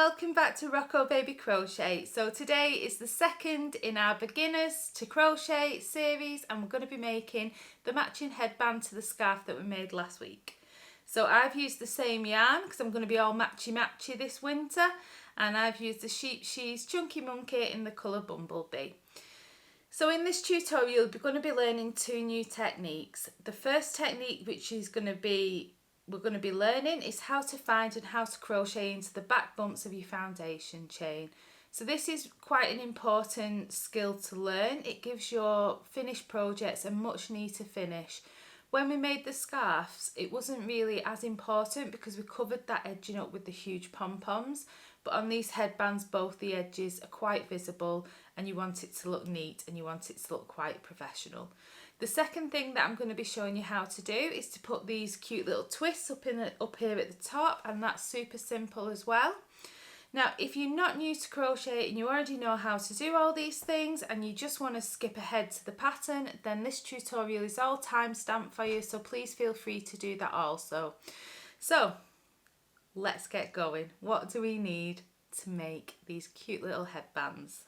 welcome back to Rocco Baby Crochet. So today is the second in our beginners to crochet series, and we're going to be making the matching headband to the scarf that we made last week. So I've used the same yarn because I'm going to be all matchy this winter, and I've used the Sheep She's Chunky Monkey in the colour Bumblebee. So in this tutorial we're going to be learning two new techniques. The first technique we're going to be learning is how to find and how to crochet into the back bumps of your foundation chain. So this is quite an important skill to learn. It gives your finished projects a much neater finish. When we made the scarves, it wasn't really as important because we covered that edging up with the huge pom-poms, but on these headbands both the edges are quite visible and you want it to look neat and you want it to look quite professional. The second thing that I'm going to be showing you how to do is to put these cute little twists up here at the top, and that's super simple as well. Now, if you're not new to crochet and you already know how to do all these things and you just want to skip ahead to the pattern, then this tutorial is all time-stamped for you, so please feel free to do that also. So, let's get going. What do we need to make these cute little headbands?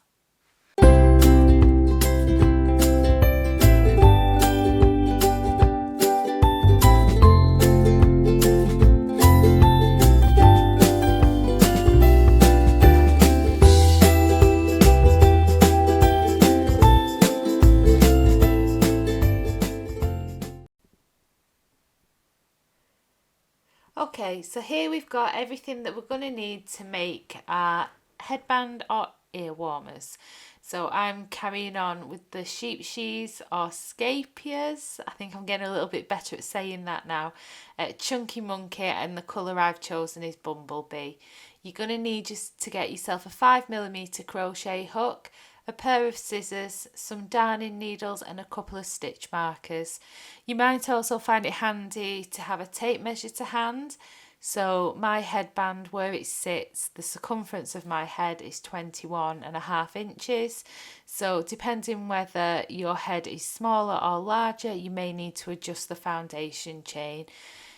Okay, so here we've got everything that we're going to need to make our headband or ear warmers. So I'm carrying on with the Sheep She's or Scapias. I think I'm getting a little bit better at saying that now. Chunky Monkey, and the colour I've chosen is Bumblebee. You're going to need just to get yourself a 5mm crochet hook, a pair of scissors, some darning needles and a couple of stitch markers. You might also find it handy to have a tape measure to hand. So my headband, where it sits, the circumference of my head is 21.5 inches. So depending whether your head is smaller or larger, you may need to adjust the foundation chain.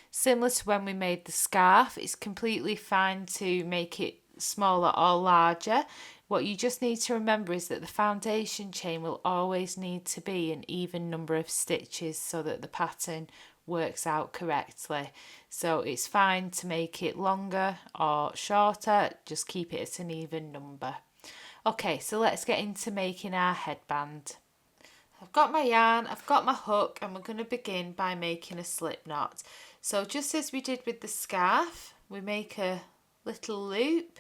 Similar to when we made the scarf, it's completely fine to make it smaller or larger. What you just need to remember is that the foundation chain will always need to be an even number of stitches so that the pattern works out correctly. So it's fine to make it longer or shorter, just keep it at an even number. Okay, so let's get into making our headband. I've got my yarn, I've got my hook, and we're going to begin by making a slip knot. So just as we did with the scarf, we make a little loop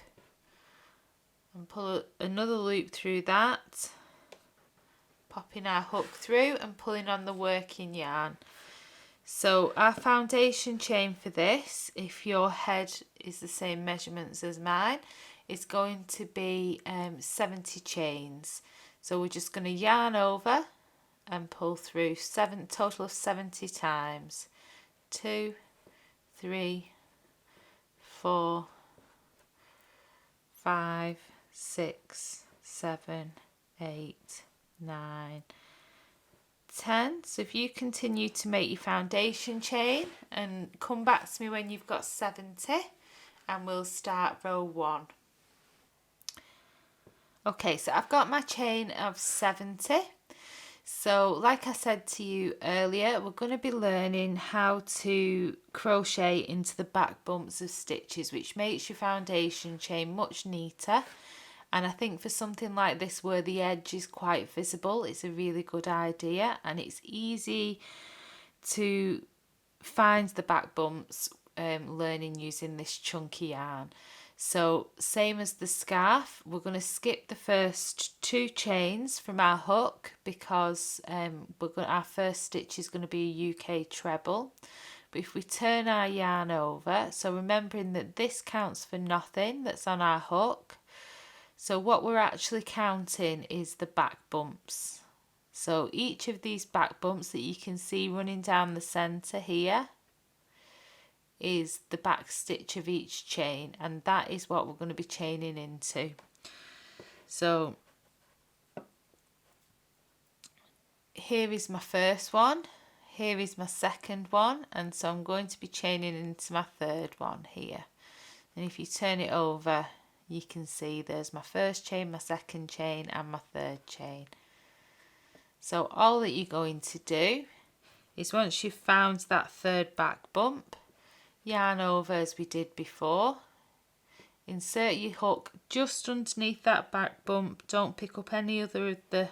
and pull another loop through that, popping our hook through and pulling on the working yarn. So our foundation chain for this, if your head is the same measurements as mine, is going to be 70 chains. So we're just going to yarn over and pull through total of 70 times. 2, 3, 4, 5, 6, 7, 8, 9, 10. So if you continue to make your foundation chain and come back to me when you've got 70, and we'll start row 1. Okay, so I've got my chain of 70. So like I said to you earlier, we're going to be learning how to crochet into the back bumps of stitches, which makes your foundation chain much neater. And I think for something like this where the edge is quite visible, it's a really good idea, and it's easy to find the back bumps learning using this chunky yarn. So same as the scarf, we're going to skip the first 2 chains from our hook because our first stitch is going to be a UK treble. But if we turn our yarn over, so remembering that this counts for nothing that's on our hook, so what we're actually counting is the back bumps. So each of these back bumps that you can see running down the centre here is the back stitch of each chain, and that is what we're going to be chaining into. So here is my first one, here is my second one, and so I'm going to be chaining into my third one here. And if you turn it over, you can see there's my first chain, my second chain and my third chain. So all that you're going to do is, once you've found that third back bump, yarn over as we did before, insert your hook just underneath that back bump. Don't pick up any other of the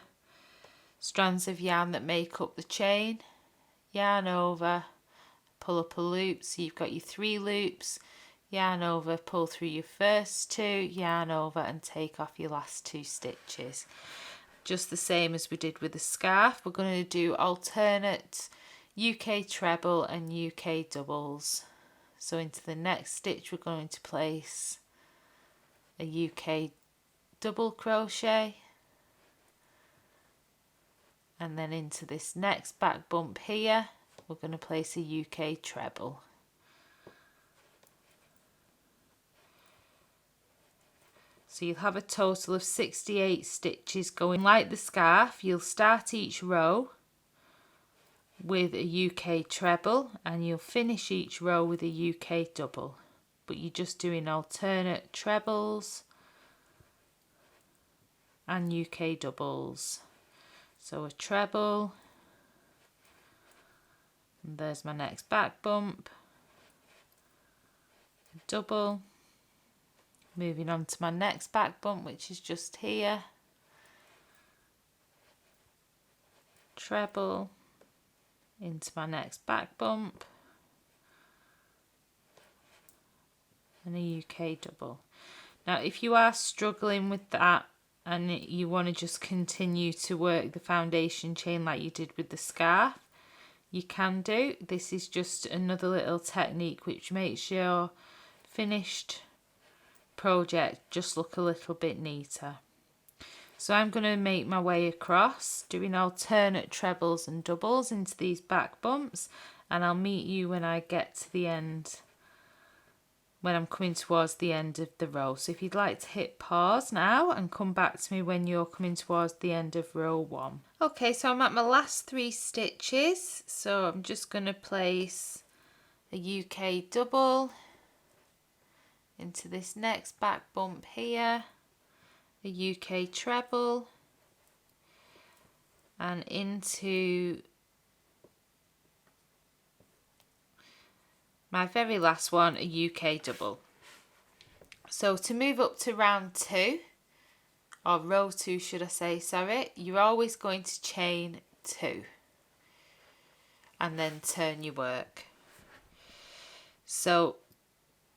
strands of yarn that make up the chain. Yarn over, pull up a loop, so you've got your 3 loops. Yarn over, pull through your first 2, yarn over and take off your last 2 stitches. Just the same as we did with the scarf, we're going to do alternate UK treble and UK doubles. So into the next stitch we're going to place a UK double crochet, and then into this next back bump here we're going to place a UK treble. So you'll have a total of 68 stitches going. Like the scarf, you'll start each row with a UK treble and you'll finish each row with a UK double, but you're just doing alternate trebles and UK doubles. So a treble, and there's my next back bump, a double, moving on to my next back bump, which is just here, treble, into my next back bump and a UK double. Now if you are struggling with that and you want to just continue to work the foundation chain like you did with the scarf, you can do. This is just another little technique which makes your finished project just look a little bit neater. So I'm going to make my way across doing alternate trebles and doubles into these back bumps, and I'll meet you when I get to the end, when I'm coming towards the end of the row. So if you'd like to hit pause now and come back to me when you're coming towards the end of row 1. Okay, so I'm at my last 3 stitches, so I'm just going to place a UK double into this next back bump here, a UK treble, and into my very last one, a UK double. So to move up to round 2, or row 2 should I say, sorry, you're always going to chain 2 and then turn your work. So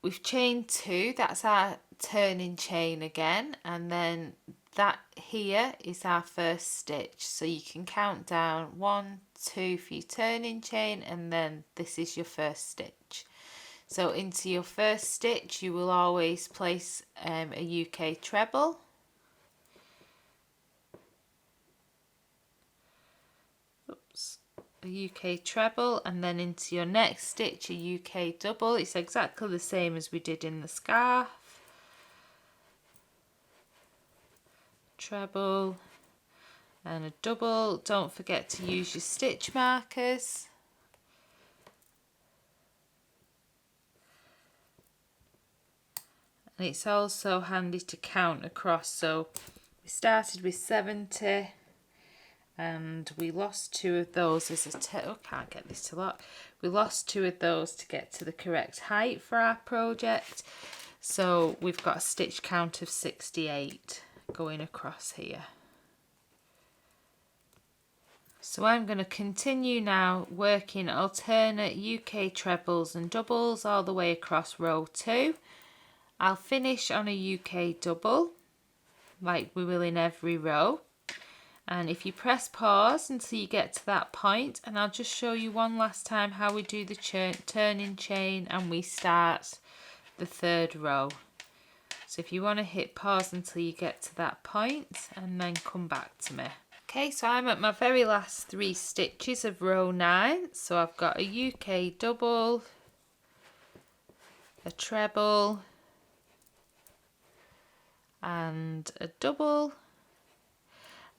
we've chained 2, that's our turning chain again, and then that here is our first stitch. So you can count down 1, 2 for your turning chain, and then this is your first stitch. So into your first stitch you will always place a UK treble, a UK treble, and then into your next stitch a UK double. It's exactly the same as we did in the scarf. Treble and a double. Don't forget to use your stitch markers. And it's also handy to count across. So we started with 70 and we lost 2 of those as a can't get this to lock. We lost 2 of those to get to the correct height for our project. So we've got a stitch count of 68 going across here. So I'm going to continue now working alternate UK trebles and doubles all the way across row 2. I'll finish on a UK double like we will in every row, and if you press pause until you get to that point, and I'll just show you one last time how we do the turning chain and we start the 3rd row. So if you want to hit pause until you get to that point and then come back to me. Okay, so I'm at my very last 3 stitches of row 9. So I've got a UK double, a treble and a double,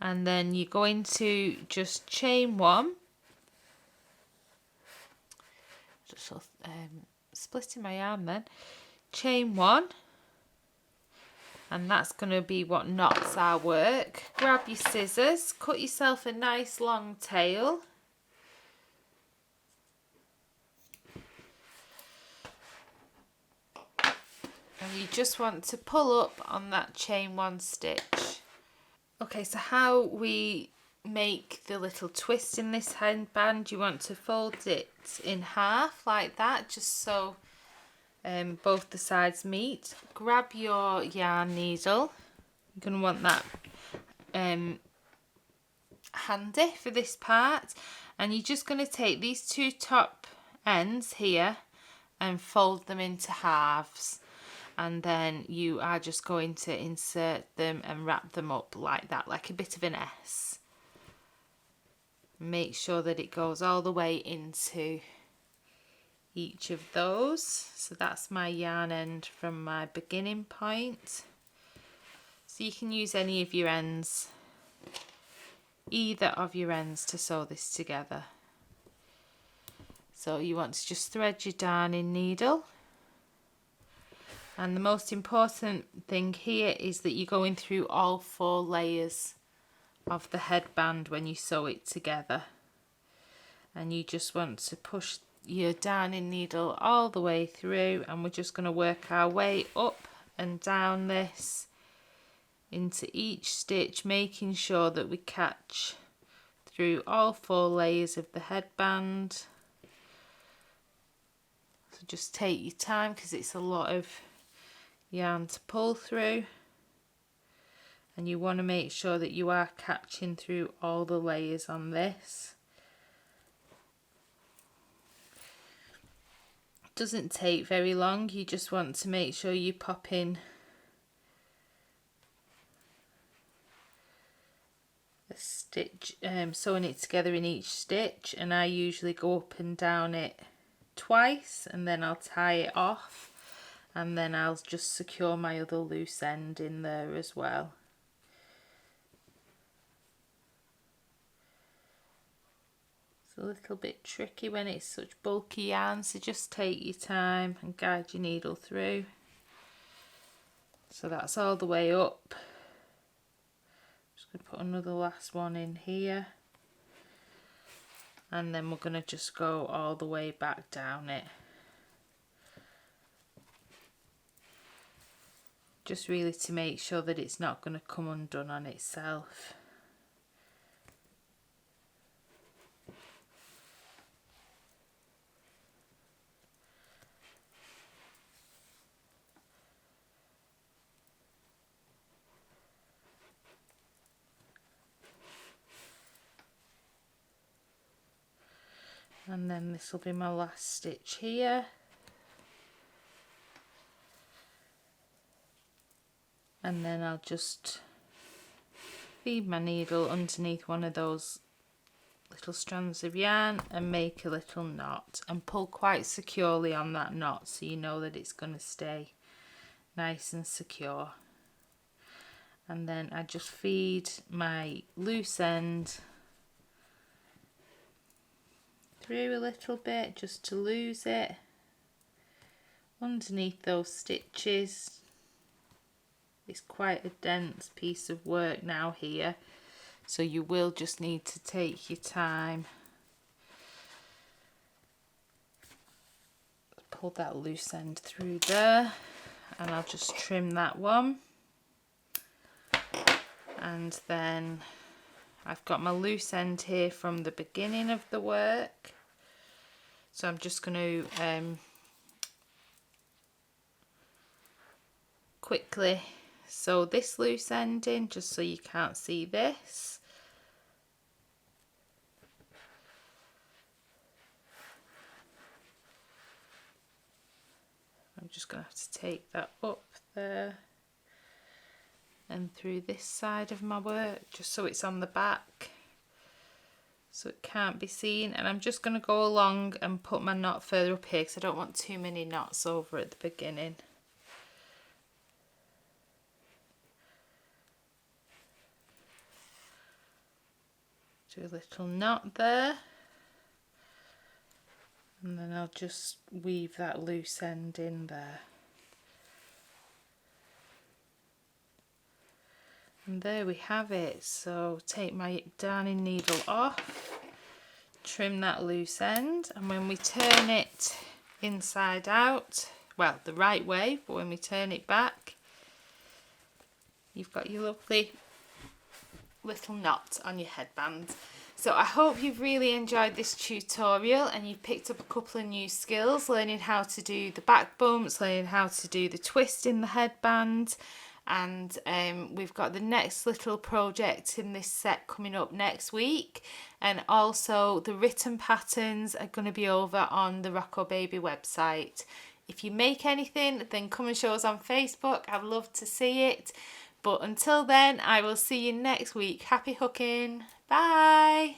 and then you're going to just chain 1, just splitting my yarn then, chain 1 and that's going to be what knots our work. Grab your scissors, cut yourself a nice long tail. And you just want to pull up on that chain 1 stitch. Okay, so how we make the little twist in this headband, you want to fold it in half like that, just so both the sides meet. Grab your yarn needle. You're going to want that handy for this part, and you're just going to take these 2 top ends here and fold them into halves, and then you are just going to insert them and wrap them up like that, like a bit of an S. Make sure that it goes all the way into each of those. So that's my yarn end from my beginning point. So you can use any of your ends, either of your ends, to sew this together. So you want to just thread your darning needle, and the most important thing here is that you're going through all 4 layers of the headband when you sew it together, and you just want to push your darning needle all the way through, and we're just going to work our way up and down this into each stitch, making sure that we catch through all 4 layers of the headband. So just take your time because it's a lot of yarn to pull through, and you want to make sure that you are catching through all the layers on this. It doesn't take very long, you just want to make sure you pop in a stitch, sewing it together in each stitch, and I usually go up and down it twice, and then I'll tie it off, and then I'll just secure my other loose end in there as well. It's a little bit tricky when it's such bulky yarn, so just take your time and guide your needle through. So that's all the way up. Just going to put another last one in here, and then we're going to just go all the way back down it. Just really to make sure that it's not going to come undone on itself. And then this will be my last stitch here. And then I'll just feed my needle underneath one of those little strands of yarn and make a little knot, and pull quite securely on that knot so you know that it's going to stay nice and secure. And then I just feed my loose end through a little bit just to lose it underneath those stitches. It's quite a dense piece of work now here, so you will just need to take your time. Pull that loose end through there, and I'll just trim that one. And then I've got my loose end here from the beginning of the work, so I'm just going to quickly sew this loose end in just so you can't see this. I'm just going to have to take that up there and through this side of my work just so it's on the back so it can't be seen, and I'm just going to go along and put my knot further up here because I don't want too many knots over at the beginning. Do a little knot there, and then I'll just weave that loose end in there. And there we have it. So take my darning needle off, trim that loose end, and when we turn it inside out, well, the right way, but when we turn it back, you've got your lovely little knot on your headband. So I hope you've really enjoyed this tutorial and you've picked up a couple of new skills, learning how to do the back bumps, learning how to do the twist in the headband, and we've got the next little project in this set coming up next week, and also the written patterns are going to be over on the Rocco Baby website. If you make anything, then come and show us on Facebook. I'd love to see it. But until then, I will see you next week. Happy hooking. Bye.